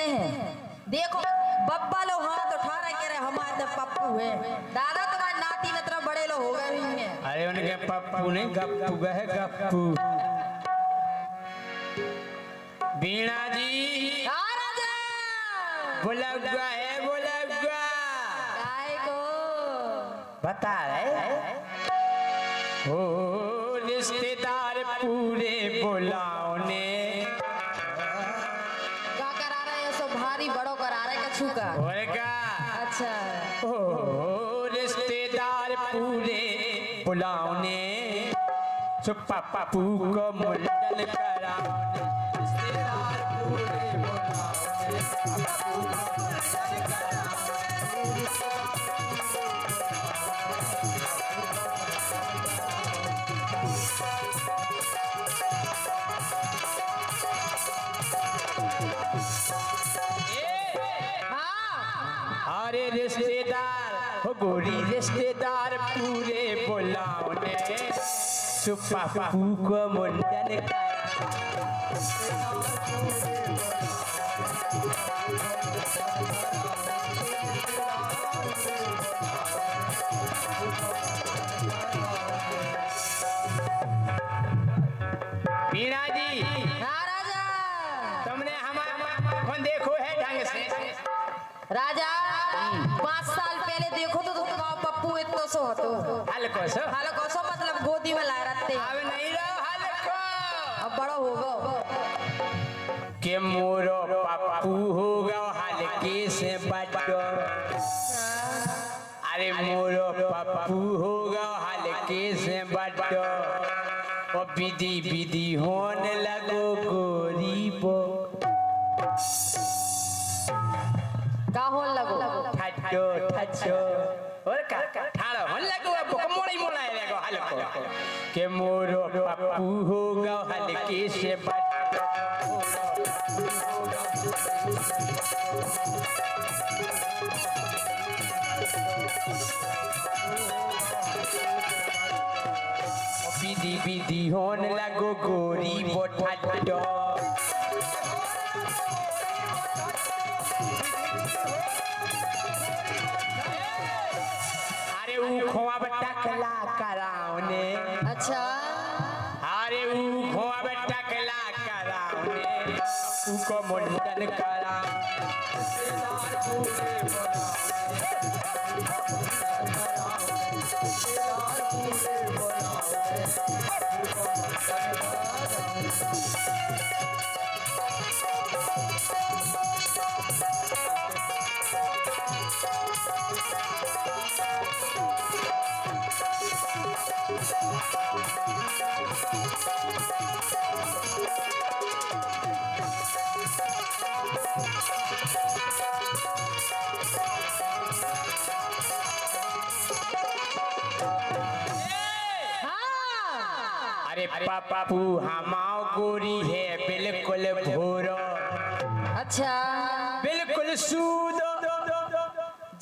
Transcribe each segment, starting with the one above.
कहते हैं। देखो बब्बा लो हाथ उठा रहे कह रहे हमारे तो पप्पू है। दादा तुम्हारे नाती न तरह बड़े लोग हो गए हैं। अरे उनके पप्पू नहीं गप्पू है गप्पू। बीणा जी राजा बोला हुआ है बोला हुआ गाय को बता रहे हो रिश्तेदार पूरे बुलाओ ने का करा रहे हैं। सो भारी बड़ो करा रहे कछु का और का अच्छा ओ रिश्तेदार पूरे बुलाओ ने चुप्पा पप्पू को मुंडन कराओ ने। रिश्तेदार पूरे बुलाओ ने पप्पू को मुंडन कराओ ने। अरे रिश्तेदार हो गोरी रिश्तेदार पूरे बुलाओ ने चुप्पा पप्पू को मुंडन बीणा जी हाँ राजा तुमने हमारा देखो है ढंग से राजा 5 साल पहले देखो तो तुम्हारा पप्पू इतना सो हतो हल्को सो हल्को सो मतलब गोदी में लाए रहते अब नहीं रहो हल्को अब बड़ा होगा के मोरो पप्पू होगा हल्के से बड़ो। अरे मोरो पप्पू होगा हल्के से बड़ो और विधि विधि होने लगो गोरी बो का होन लगो ठच्चो ठच्चो और का ठाड़ो होने लगो अब मोड़ी मोड़ा लगो हल्को के मोरो पप्पू होगा हल्के से बड़ो। विधि विधि होने लगो गोरी बोठाटो अरे खोआ टकला कराओ ने। अच्छा अरे खोआ टकला कराओ ने पप्पू को मुंडन कराओ। अरे पप्पू हमाओ गोरी है बिल्कुल भोरो। अच्छा बिल्कुल सूदो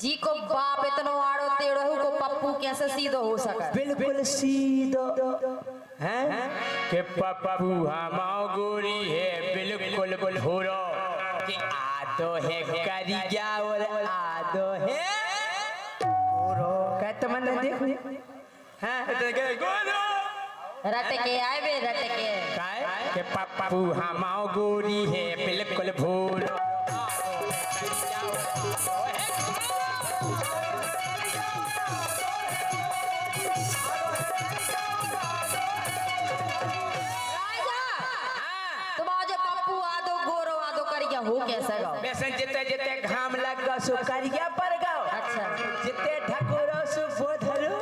जी को बाप इतना आड़ो तेड़ो को पप्पू कैसे सीधो हो सका। बिल्कुल सीधो हैं के पप्पू हमाओ गोरी है बिल्कुल भोरो कि आदो है करिया और आदो है भोरो कहते मन देखो हैं गोरो रटके आए बे रटके काय के पप्पू हमाओ गोरी है बिल्कुल भोरो। हो कैसा गाओ वैसे जिते जिते घाम लगा सो करिया पर गाओ। अच्छा जिते ठकुरो सो बोधरो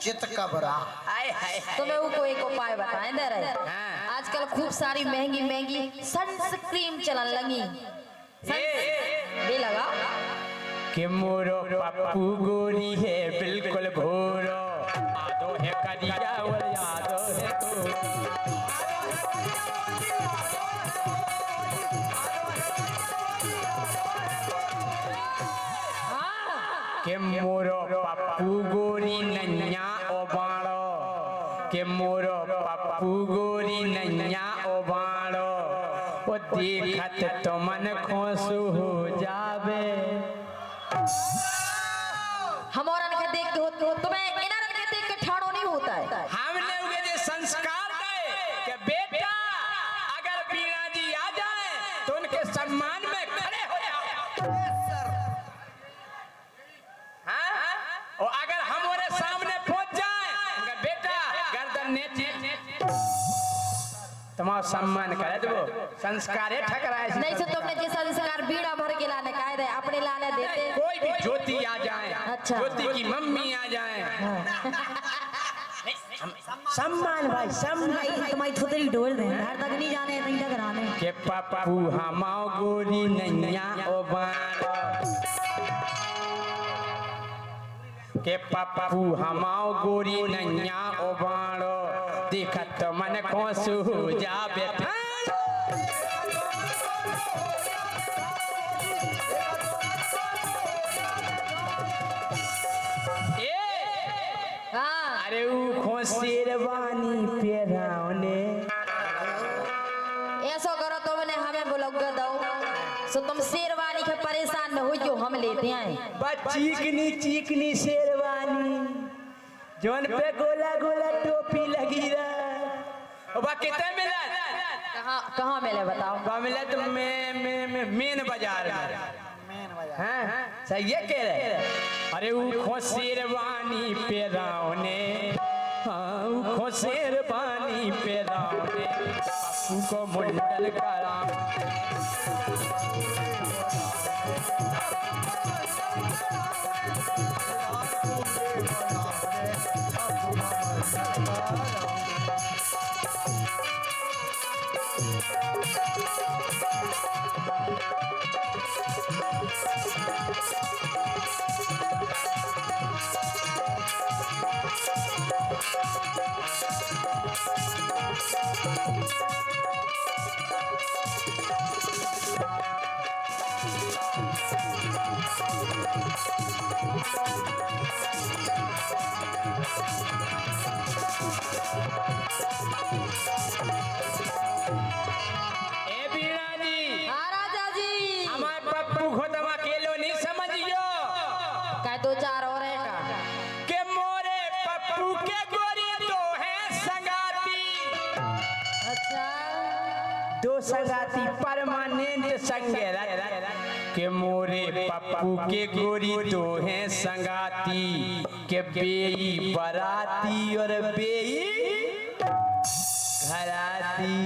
चित का बरा हाय हाय तुम्हें वो कोई एक उपाय बताएं दे रहे। आजकल खूब सारी महंगी महंगी सनस्क्रीन चलन लगी ये लगा कि मोरो पप्पू गोरी है बिल्कुल भोरो आदो है करिया और आदो है के मोरो पप्पू गोरी नैया ओबाड़ो के मोरो पप्पू गोरी नैया ओबाड़ो ओ देखत तो मन खुश हो जावे। हमारा के देख के हो तुम्हें इनार के देख के ठाड़ो नहीं होता है। हमने उनके जो संस्कार दे कि बेटा अगर बीणा जी आ जाए तो उनके सम्मान में खड़े हो जाओ। हाँ? और अगर हमारे सामने पहुंच जाए बेटा गर्दन नीचे तुम्हारा सम्मान करे तो संस्कार है ठकराए। नहीं तो तुमने जैसा संस्कार बीड़ा भर के लाने कहे दे अपने लाने देते। कोई भी ज्योति आ जाए, अच्छा। ज्योति की मम्मी आ जाए, सम्मान भाई सम्मान। तुम्हारी थोड़ी डोल दे घर तक नहीं जाने नहीं तक आने के पप्पू हमाओ गोरी नैया ओ बाणो के पप्पू हमाओ गोरी नैया ओ बाणो देखत मन खुश हो जावे। हाँ अरे वो खोसेरवानी पेरावने ऐसा करो तो मैंने हमें बुलाऊंगा दो सो तुम शेरवानी के परेशान न हो जो हम लेते हैं। चीकनी चीकनी शेरवानी जोन पे गोला गोला टोपी लगी रहा। कितने मिला? कहाँ मिले बताओ? कहाँ मिला? तो मेन बाजार में। हाँ सही है कह रहे। अरे वो खोसेरवानी पेरावने, हाँ वो खोसेरवानी पेरावने पप्पू को मुंडल करा। दो चार और है का के मोरे पप्पू के गोरी दो है संगाती। अच्छा दो संगाती परमानेंट संगेरा के मोरे पप्पू के गोरी दो है संगाती के बेई बराती और बेई घराती।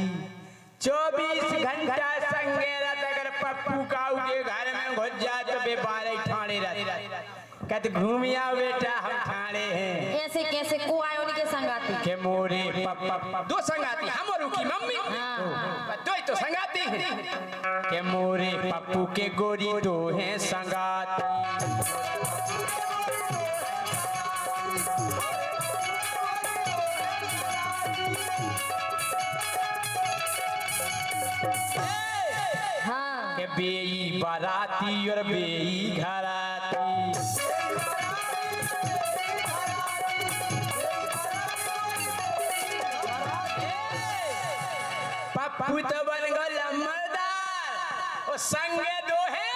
24 घंटा संगेरा अगर पप्पू काऊ के घर में घुस जाए तो बेबारे ठाणे रहते कहते घूम आओ बेटा हम ठाणे हैं। ऐसे कैसे को आए उनके संगाती के मोरे पप्पा दो संगाती हम और की मम्मी दो ही तो संगाती हैं। के मोरे पप्पू के गोरी दो हैं संगाती। हाँ के बेई बाराती और बेई घराती। पप्पू तो बन गया मर्दार और संगे दो है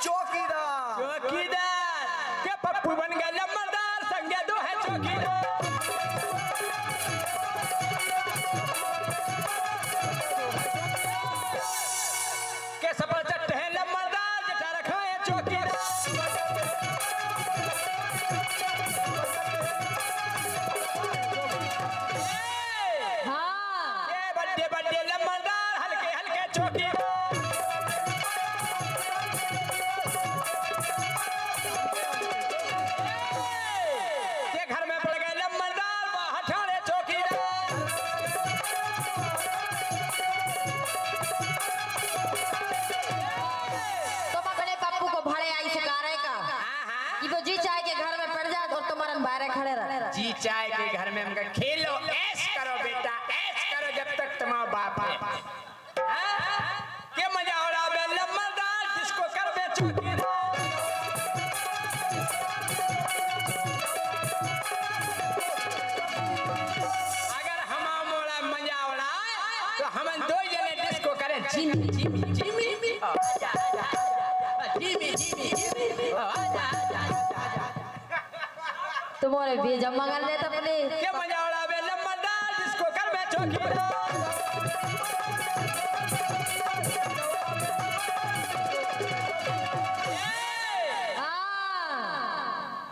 चौकीदार। चौकीदार के पप्पू बन गया मर्दार संगे दो है चौकीदार। के सफल चट्ट है लम्बरदार जटा रखा है चौकीदार। हाँ ये बड्डे बड्डे लम्बरदार हल्के हल्के चौकीदार। ये घर में पड़ गए लम्बरदार बाहर ठाणे चौकीदार। तुम अपने पप्पू को भाड़े आई सिकारे का कि वो जी चाय के घर में पड़ जाए और तुम्हारे बाहर खड़े रहे। जी चाय के घर में हमका खेलो ऐश करो बेटा ऐश करो जब तक तुम्हारा बाप है। हाँ? के मजा हो रहा है लम्बरदार जिसको कर बे चौकीदार। अगर हम मोड़ा मजा हो रहा है तो हम दो जने जिसको करें जिंदगी जिमी जिमी आजा जिमी जिमी आजा तुम्हारे भेजा मंगल ले अपने क्या मजा उड़ा बे लम्बरदार जिसको कर बे चौकीदार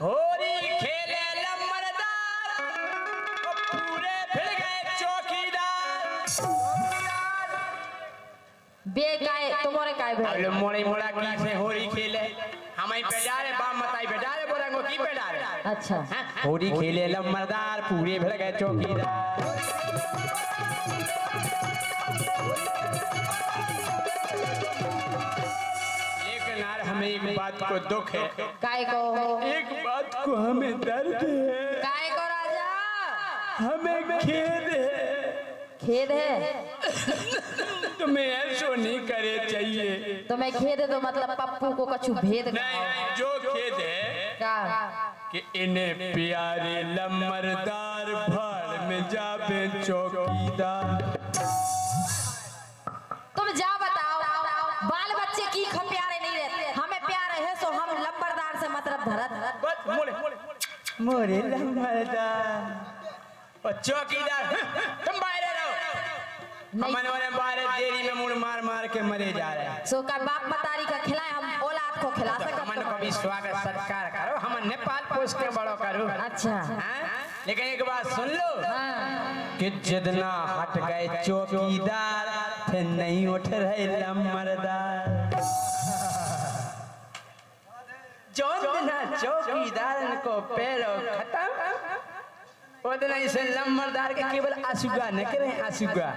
होरी खेले लम्बरदार पूरे फिर गए चौकीदार बे काय तुम्हारे काय बे अब मोड़ी मोड़ा की से होरी खेले हमें पेडारे बाम मताई पेडारे बोलेंगे की पेडारे अच्छा होरी खेले लम्बरदार पूरे फिर गए चौकीदार लेकिन यार हमें एक बात को दुख है काय को एक बात को हमें दर्द है काय को राजा हमें खेद है खेद है तुम्हें ऐसा नहीं करे चाहिए तो मैं खेद है तो मतलब पप्पू को कछु भेद नहीं जो खेद है का कि इन्हें प्यारे लम्बरदार भाड़ में जाबे चौकीदार तुम जा बताओ बाल बच्चे की प्यारे नहीं रहते हमें प्यारे है सो हम लंबरदार से मतलब धरत मोरे लम्बरदार और चौकीदार तुम बाहर रहो हमने वाले बाहर देरी में मुड़ मार मार के मरे जा रहे हैं सो का बाप मतारी का खिलाए हम औलाद को खिला सकते हमन को भी स्वागत सत्कार करो हम नेपाल पोष के बड़ो करो अच्छा लेकिन एक बात सुन लो कि जितना हट गए चौकीदार फिर नहीं उठ रहे लम्बरदार जितना चौकीदार को पैरों खत्म उतना इसे लम्बरदार के केवल आसुगा न करें आसुगा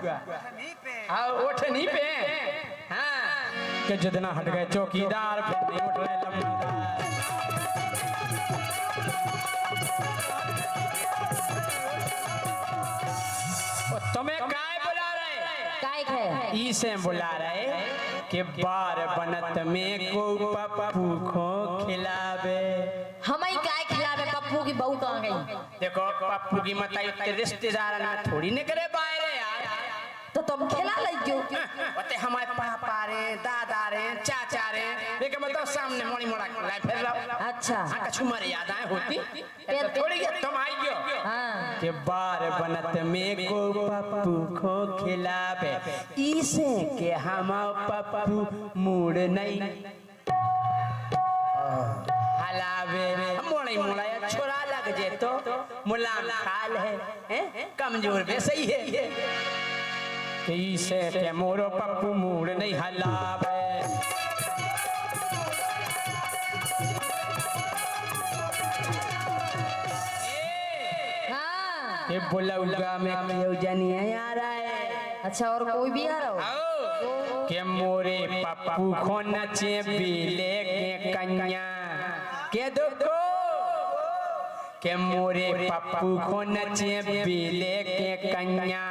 हाँ उठ नहीं पे हाँ कि जितना हट गए चौकीदार फिर नहीं उठ रहे लम्बरदार तुम्हें काय बुला रहे काय है इसे बुला रहे कि बार बनत में को पप्पू को खिलावे हम ही काय खिलावे पप्पू की बहू कहाँ गई देखो पप्पू की मताई उत्ते रिश्तेदार में थोड़ी न करे बाहर यार तो तुम खिला लो उते हमारे पापा रे दादा रे चाचा रे लेकिन मतलब सामने मोड़ी मोड़ा लाई फिर रहो अच्छा हाँ कछु मर्यादाएं होती तो थोड़ी तुम आई गयो हाँ के बार बनत में को पप्पू को खिलावे इसे के हम पप्पू मूड नहीं हलावे मोड़ी मोड़ा छोरा लग जे तो मुलाम खाल है कमजोर भी सही है इसे के मोरो पप्पू मूड नहीं हलावे ये बुलौगा में क्यों जनिया आ रहा है अच्छा और कोई भी आ रहा हो के मोरे पप्पू को नचे बिले के कन्या के देखो के मोरे पप्पू को नचे बिले के कन्या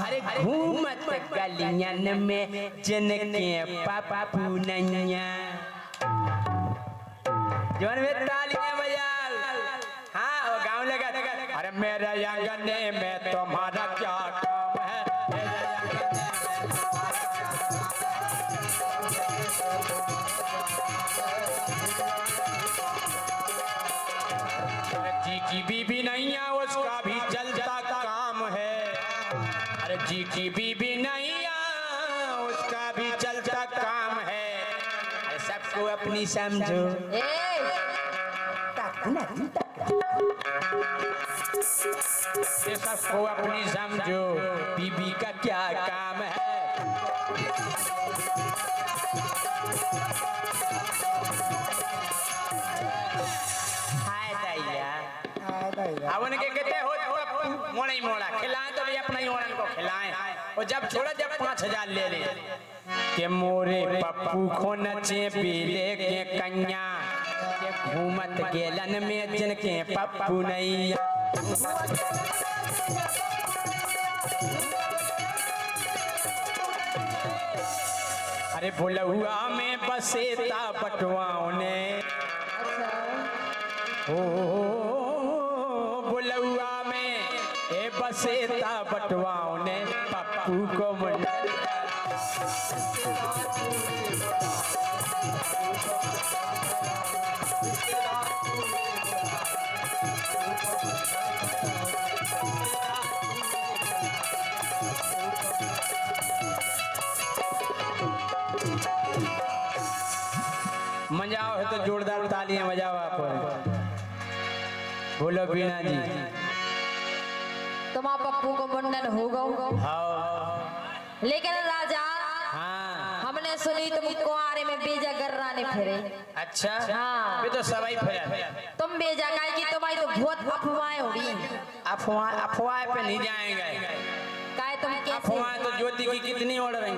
अरे घूमत गलियन में जिनके पप्पू नैया जोन में तालियां बजाओ हाँ वो गाँव लगा अरे मेरे आंगने में तुम्हारा क्या काम है जी की बीबी नहीं है उसका भी चलता काम है अरे जी की बीबी नहीं है उसका भी चलता काम है अरे सबको अपनी समझो ये सबको अपनी समझो बीबी का क्या काम है अब उनके कहते हो मोड़ा ही मोड़ा खिलाएं तो भी अपना ही ओरन को खिलाएं और जब छोड़ा जब 5000 ले ले के मोरे पप्पू को नचे बिले के कन्या के घूमत गेलन में जिनके पप्पू नहीं अरे बुलहुआ में बसेता बटुआओं ने ओ बुलहुआ में ए बसेता बटुआओं ने पप्पू को मुंडन मजाओ है तो जोरदार तालियां बजाओ आप। बोलो बीना जी। तुम्हारा पप्पू को मुंडन हो गो। हाँ लेकिन राजा हाँ। हमने सुनी तुम कुआरे में बेजा गर्राने फिरे। अच्छा हाँ। वे तो सवाई फिर तुम बेजा गाय की तुम्हारी तो बहुत अफवाहें हो रही। अफवाह पे नहीं जाएंगे। काय तुम कैसे अफवाह तो ज्योति की कितनी उड़ रही।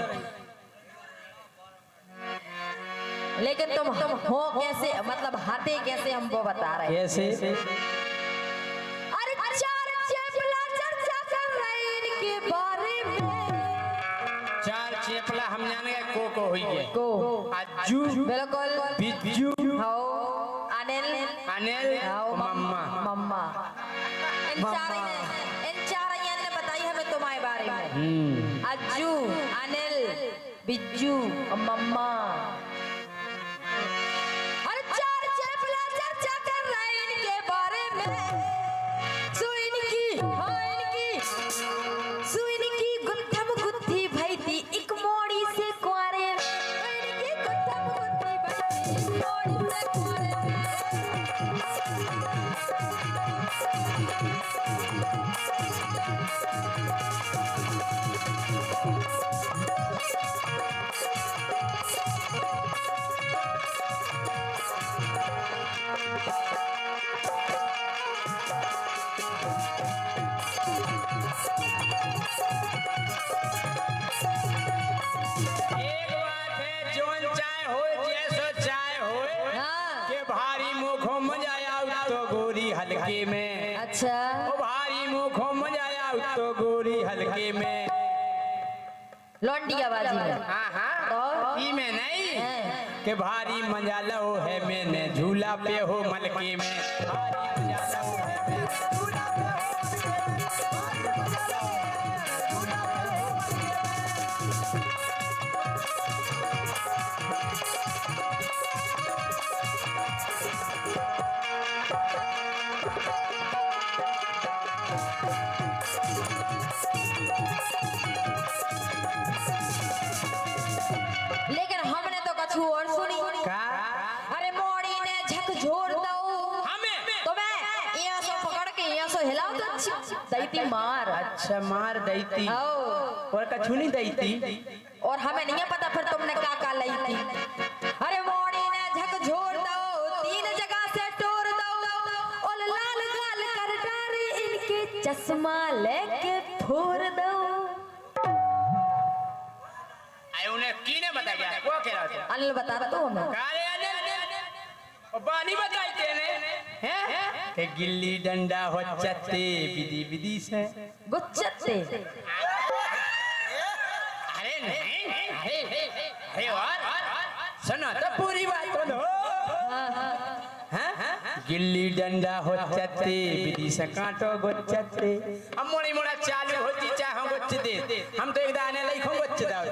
लेकिन तुम हो कैसे, मतलब हाथे कैसे हमको बता रहे। कैसे? अरे चार चेपला चर्चा कर रहे इनके बारे में। चार चेपला हम जाने को हुई है। को अज्जू बिल्कुल बिज्जू हो अनिल अनिल हो मम्मा। मम्मा इन चार ने बताई हमें तुम्हारे बारे में। अज्जू अनिल बिज्जू और मम्मा। अरे चार चेपला चर्चा कर रहे इनके बारे में। इनकी गुत्थम गुत्थी भई थी एक मोड़ी से कुआरे में। इनकी गुत्थम गुत्थी भई थी एक मोड़ी से कुआरे में। हल्के में। अच्छा ओ भारी मुखों मजाया तो गोरी हल्के में। लौंडी आवाजी में। हाँ हाँ तो ई में नहीं के भारी मजा लो है मैंने झूला पे हो मलके में। भारी मजा लो है मैंने झूला पे हो और सुनी का? अरे मोड़ी ने झकझोर दो हमें तो मैं यहाँ से पकड़ के यहाँ से हिलाओ तो दैती मार। अच्छा मार दैती और कछु नहीं दैती। और हमें नहीं पता फिर तुमने का लाई थी। अरे मोड़ी ने झकझोर दो तीन जगह से टोर दो और लाल गाल कर डारे इनके चश्मा लेके फोड़ दो। उन्हें किने बताया वो कह रहा था। अनिल बता तो हमें काले अनिल बानी बताई तेने हैं के गिल्ली डंडा हो चत्ते विधि विधि से गुच्चते। अरे नहीं अरे और सुनो तो पूरी बात सुनो। गिल्ली डंडा हो चत्ते विधि से कांटो गुच्चते। हम मोड़ी मोड़ा चालू होती चाहो गुच्च दे हम तो एक दाने लिखो गुच्च दाओ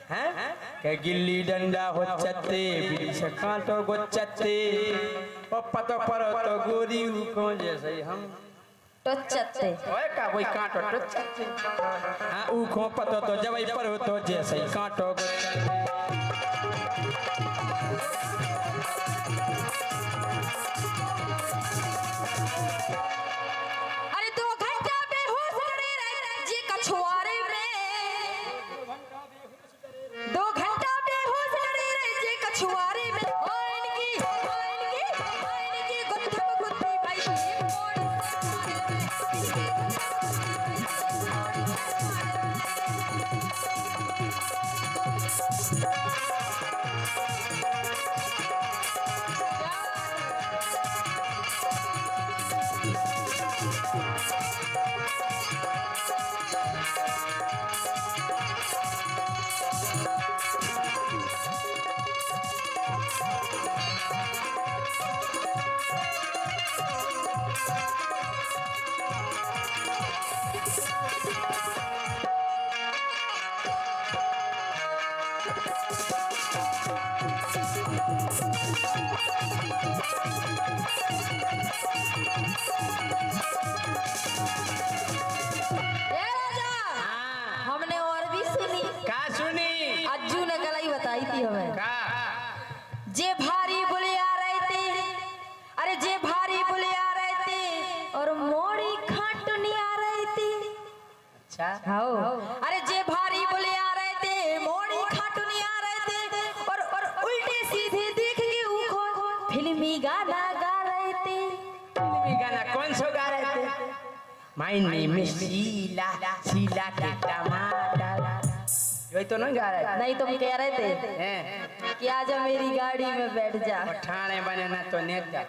हैं के गिल्ली डंडा हो चत्ते विधि से कांटो गुच्चते। ओ पतो परो तो गोरी को जैसे हम टोचते। ओए का कोई कांटो टोचते। हां ऊखो पतो तो जब पर हो तो जैसे कांटो गुच्चते। अरे 2 घंटा बेहोश पड़े रहे जी कछुआरे में। 2 घंटा बेहोश पड़े रहे जी कछुआरे में। इनकी गुत्थम गुत्थी भाई थी हमें का जे भारी बुलिया रहे थे, अरे जे भारी बुलिया रहे थे और मोड़ी खाटुनी आ रही थी। अच्छा हाँ अरे जे भारी बुलिया रहे थे मोड़ी खाटुनी आ रहे थे और उल्टे सीधे देख के वो फिल्मी गाना गा रहे थे। फिल्मी गाना कौन सा गा रहे थे? My name is Sheela, Sheela के टमाटर, यही तो नहीं गा रहे थे? नहीं तुम कह रहे थे हैं? कि आजा मेरी गाड़ी में बैठ जा। ठाणे बने ना तो नेक जा।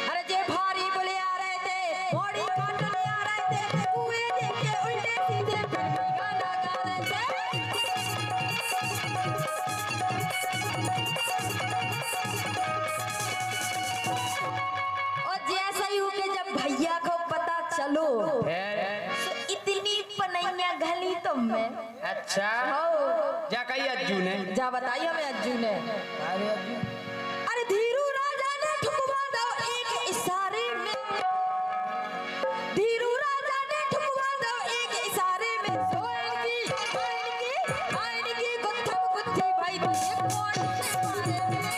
अरे जे भारी बुले आ रहे थे मोड़ी खाटुनी आ रहे थे कुएं देख के उल्टे सीधे फिल्मी गाना गा रहे थे। और जैसा ही के जब भैया को पता चलो तो इतनी पनैया घली तुम में। अच्छा जा कही अज्जू ने जा बताइए हमें अज्जू ने। अरे अज्जू अरे धीरू राजा ने ठुकवा दो एक इशारे में, धीरू राजा ने ठुकवा दो एक इशारे में। आएंगी गुत्थम गुत्थी भाई तुझे कौन से मारे में।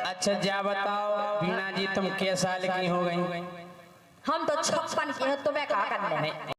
अच्छा जा बताओ बीना जी तुम क्या साल की हो गई? हम तो 56 के हैं, तुम्हें कहा करने नहीं